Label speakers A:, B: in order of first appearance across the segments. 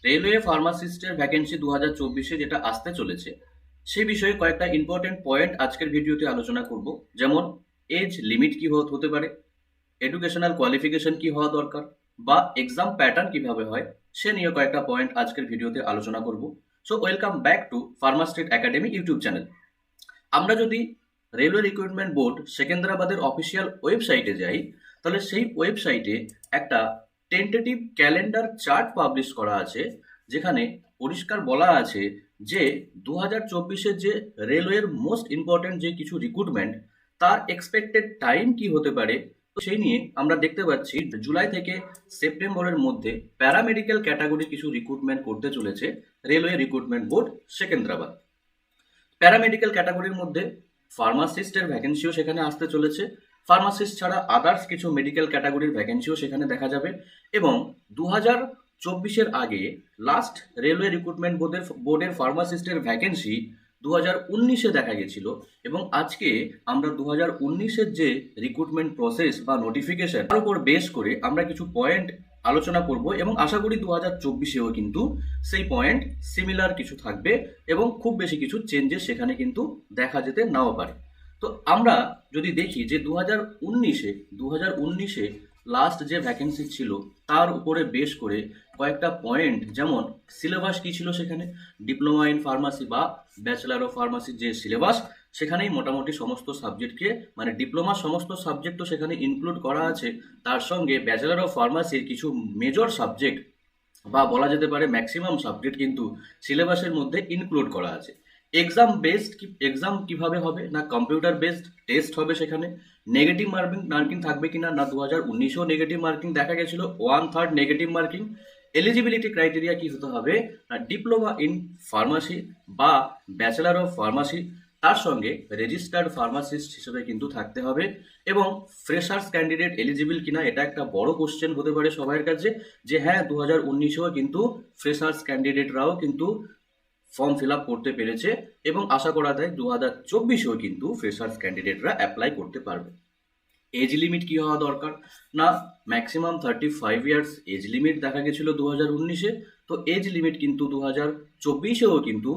A: Railway ফার্মাসিস্টের vacancy 2024-এ যেটা আসতে চলেছে সেই বিষয়ে কয়েকটা ইম্পর্টেন্ট পয়েন্ট আজকের ভিডিওতে আলোচনা করব। যেমন এজ লিমিট কি হতে পারে, এডুকেশনাল কোয়ালিফিকেশন কি হওয়া দরকার, বা এক্সাম প্যাটার্ন কিভাবে হয়, সে নিয়ে কয়েকটা পয়েন্ট আজকের ভিডিওতে আলোচনা করব। So welcome back to Pharmastreet academy YouTube channel. আমরা যদি রেলওয়ে রিক্রুটমেন্ট বোর্ড সেকেন্দ্রাবাদের অফিসিয়াল ওয়েবসাইটে যাই, তাহলে সেই ওয়েবসাইটে একটা টেন্টেটিভ ক্যালেন্ডার চার্ট পাবলিশ করা আছে, যেখানে পরিষ্কার বলা আছে যে 2024-এর যে রেলওয়ের মোস্ট ইম্পর্টেন্ট যে কিছু রিক্রুটমেন্ট, তার এক্সপেক্টেড টাইম কি হতে পারে। তো সেই নিয়ে আমরা দেখতে পাচ্ছি জুলাই থেকে সেপ্টেম্বরের মধ্যে প্যারামেডিক্যাল ক্যাটাগরি কিছু রিক্রুটমেন্ট করতে চলেছে railway recruitment board Secunderabad. Paramedical ক্যাটাগরির মধ্যে ফার্মাসিস্টের ভ্যাকেন্সিও সেখানে আসতে চলেছে। ফার্মাসিস্ট ছাড়া আদার্স কিছু মেডিকেল ক্যাটাগরির ভ্যাকেন্সিও সেখানে দেখা যাবে। এবং 2024-এর আগে লাস্ট রেলওয়ে রিক্রুটমেন্ট বোর্ডের ফার্মাসিস্টের ভ্যাকেন্সি 2019-এ দেখা গেছিল। এবং আজকে আমরা 2019-এর যে রিক্রুটমেন্ট প্রসেস বা নোটিফিকেশন, তার উপর বেস করে আমরা কিছু পয়েন্ট আলোচনা করব, এবং আশা করি 2024-এও কিন্তু সেই পয়েন্ট সিমিলার কিছু থাকবে এবং খুব বেশি কিছু চেঞ্জেস সেখানে কিন্তু দেখা যেতে নাও পারে। তো আমরা যদি দেখি যে 2019-এ লাস্ট যে ভ্যাকেন্সি ছিল তার উপরে বেশ করে কয়েকটা পয়েন্ট, যেমন সিলেবাস কি ছিল সেখানে, ডিপ্লোমা ইন ফার্মাসি বা ব্যাচেলার অফ ফার্মাসির যে সিলেবাস, সেখানেই মোটামুটি সমস্ত সাবজেক্টকে, মানে ডিপ্লোমার সমস্ত সাবজেক্টও সেখানে ইনক্লুড করা আছে। তার সঙ্গে ব্যাচেলার অফ ফার্মাসির কিছু মেজর সাবজেক্ট বা বলা যেতে পারে ম্যাক্সিমাম সাবজেক্ট কিন্তু সিলেবাসের মধ্যে ইনক্লুড করা আছে। এক্সাম কিভাবে হবে না, কম্পিউটার বেসড টেস্ট হবে সেখানে। নেগেটিভ মার্কিং থাকবে কিনা না, 2019-এও নেগেটিভ মার্কিং দেখা গেছিল, 1/3 নেগেটিভ মার্কিং। এলিজিবিলিটি ক্রাইটেরিয়া কি হতে হবে না, ডিপ্লোমা ইন ফার্মাসি বা ব্যাচেলার অফ ফার্মাসি, তার সঙ্গে রেজিস্টার্ড ফার্মাসিস্ট হিসেবে কিন্তু থাকতে হবে। এবং ফ্রেশার্স ক্যান্ডিডেট এলিজিবল কিনা, এটা একটা বড় কোশ্চেন হতে পারে সবার কাছে, যে হ্যাঁ 2019-এও কিন্তু ফ্রেশার্স ক্যান্ডিডেটরাও কিন্তু ফর্ম ফিল আপ করতে পেরেছে, এবং আশা করা যায় 2024-এও কিন্তু ফ্রেশার্স ক্যান্ডিডেটরা অ্যাপ্লাই করতে পারবে। এজ লিমিট কি হওয়া দরকার না, ম্যাক্সিমাম 35 ইয়ার্স এজ লিমিট দেখা গেছিল 2019-এ। তো এজ লিমিট কিন্তু 2024-এও কিন্তু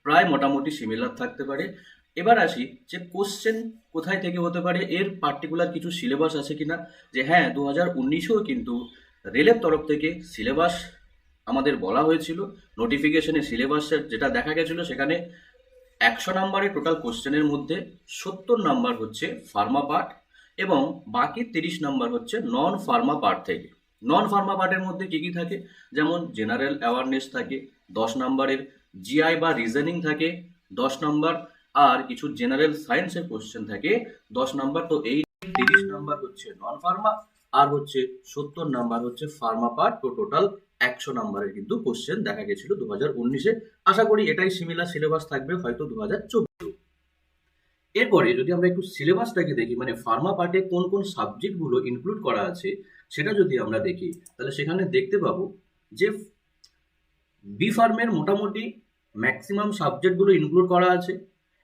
A: প্রায় মোটামুটি সিমিলার থাকতে পারে। এবার আসি যে কোশ্চেন কোথায় থেকে হতে পারে, এর পার্টিকুলার কিছু সিলেবাস আছে কিনা। যে হ্যাঁ 2019-এও কিন্তু রেলের তরফ থেকে সিলেবাস আমাদের বলা হয়েছিল, নোটিফিকেশনে সিলেবাসের যেটা দেখা গেছিল, সেখানে 100 নাম্বারের টোটাল কোশ্চেনের মধ্যে 70 নাম্বার হচ্ছে ফার্মা পার্ট, এবং বাকি 30 নাম্বার হচ্ছে নন ফার্মা পার্ট থেকে। নন ফার্মা পার্টের মধ্যে কি কি থাকে, যেমন জেনারেল অ্যাওয়ারনেস থাকে 10 নাম্বারের, জিআই বা রিজনিং থাকে 10 নাম্বার, আর কিছু জেনারেল সায়েন্সের কোশ্চেন থাকে 10 নাম্বার। তো এই 30 নাম্বার হচ্ছে নন ফার্মা, আর হচ্ছে 70 নাম্বার হচ্ছে ফার্মা পার্ট। তো টোটাল 100 নাম্বারের কিন্তু কোশ্চেন দেখা গেছিল 2019-এ। আশা করি এটাই সিমিলার সিলেবাস থাকবে হয়তো 2024। এরপরে যদি আমরা একটু সিলেবাসটাকে দেখি, মানে ফার্মা পার্টে কোন কোন সাবজেক্টগুলো ইনক্লুড করা আছে সেটা যদি আমরা দেখি, তাহলে সেখানে দেখতে পাবো যে বি ফার্মের মোটামুটি ম্যাক্সিমাম সাবজেক্টগুলো ইনক্লুড করা আছে,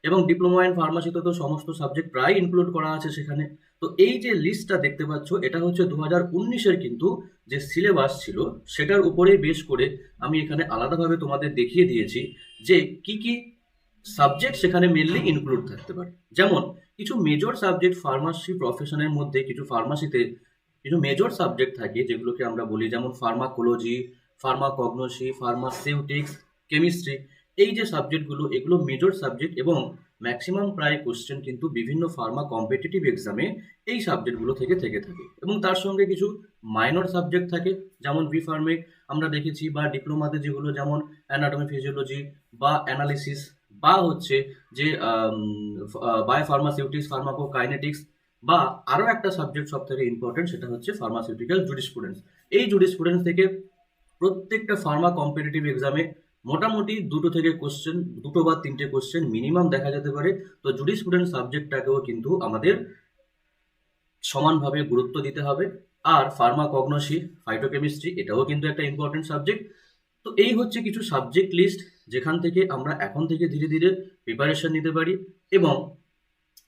A: এবং ডিপ্লোমা ইন ফার্মাসিতে তো সমস্ত সাবজেক্ট প্রায় ইনক্লুড করা আছে সেখানে। তো এই যে লিস্টটা দেখতে পাচ্ছ, এটা হচ্ছে 2019-এর কিন্তু যে সিলেবাস ছিল সেটার উপরেই বেশ করে আমি এখানে আলাদাভাবে তোমাদের দেখিয়ে দিয়েছি যে কি কি সাবজেক্ট সেখানে মেনলি ইনক্লুড থাকতে পারে। যেমন কিছু মেজর সাবজেক্ট ফার্মাসি প্রফেশনের মধ্যে, কিছু ফার্মাসিতে কিছু মেজর সাবজেক্ট থাকে যেগুলোকে আমরা বলি, যেমন ফার্মাকোলজি, ফার্মাকগনোসি, ফার্মাসিউটিক্স, কেমিস্ট্রি। এই যে সাবজেক্টগুলো, এগুলো মেজর সাবজেক্ট, এবং ম্যাক্সিমাম প্রায় কোশ্চেন কিন্তু বিভিন্ন ফার্মা কম্পিটিটিভ এক্সামে এই সাবজেক্টগুলো থেকে থেকে থাকে। এবং তার সঙ্গে কিছু মাইনর সাবজেক্ট থাকে, যেমন বি ফার্মে আমরা দেখেছি, বা ডিপ্লোমাতে যেগুলো, যেমন অ্যানাটমি ফিজিওলজি বা অ্যানালিসিস, বা হচ্ছে যে বায়োফার্মাসিউটিক্স, ফার্মাকোকাইনেটিক্স, বা আরও একটা সাবজেক্ট সব থেকে ইম্পর্টেন্ট, সেটা হচ্ছে ফার্মাসিউটিক্যাল জুরিসপ্রুডেন্স। এই জুরিসপ্রুডেন্স থেকে প্রত্যেকটা ফার্মা কম্পিটিটিভ এক্সামে মোটামুটি দুটো বা তিনটে কোশ্চেন মিনিমাম দেখা যেতে পারে। তো জুরিসপ্রুডেন্স সাবজেক্টটাকেও কিন্তু আমাদের সমানভাবে গুরুত্ব দিতে হবে। আর ফার্মাকগনোসি, ফাইটোকেমিস্ট্রি, এটাও কিন্তু একটা ইম্পর্টেন্ট সাবজেক্ট। তো এই হচ্ছে কিছু সাবজেক্ট লিস্ট, যেখান থেকে আমরা এখন থেকে ধীরে ধীরে প্রিপারেশন নিতে পারি। এবং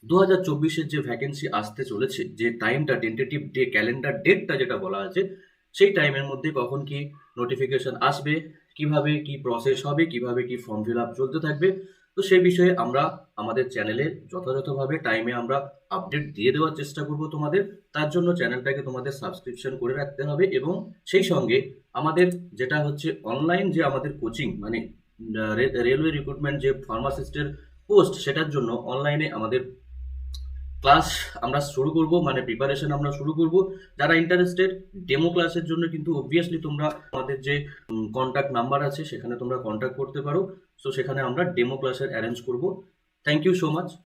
A: 2024-এর যে ভ্যাকেন্সি আসতে চলেছে, যে টাইমটা টেন্টেটিভ ক্যালেন্ডার ডেটটা যেটা বলা আছে, সেই টাইমের মধ্যে কখন কি নোটিফিকেশন আসবে, কিভাবে কি প্রসেস হবে, কিভাবে কি ফর্ম ফিল আপ চলতে থাকবে। তো সেই বিষয়ে আমরা আমাদের চ্যানেলে যথাযথভাবে টাইমে আমরা আপডেট দিয়ে দেওয়ার চেষ্টা করব তোমাদের। তার জন্য চ্যানেলটাকে তোমাদের সাবস্ক্রিপশন করে রাখতে হবে, এবং সেই সঙ্গে আমাদের যেটা হচ্ছে অনলাইন যে আমাদের কোচিং, মানে রেলওয়ে রিক্রুটমেন্ট যে ফার্মাসিস্টের পোস্ট, সেটার জন্য অনলাইনে আমাদের ক্লাস আমরা শুরু করব, মানে প্রিপারেশন আমরা শুরু করব। যারা ইন্টারেস্টেড ডেমো ক্লাসের জন্য কিন্তু অবভিয়াসলি তোমরা আমাদের যে কন্ট্যাক্ট নাম্বার আছে সেখানে তোমরা কন্ট্যাক্ট করতে পারো। সো সেখানে আমরা ডেমো ক্লাসের অ্যারেঞ্জ করব। Thank you so much.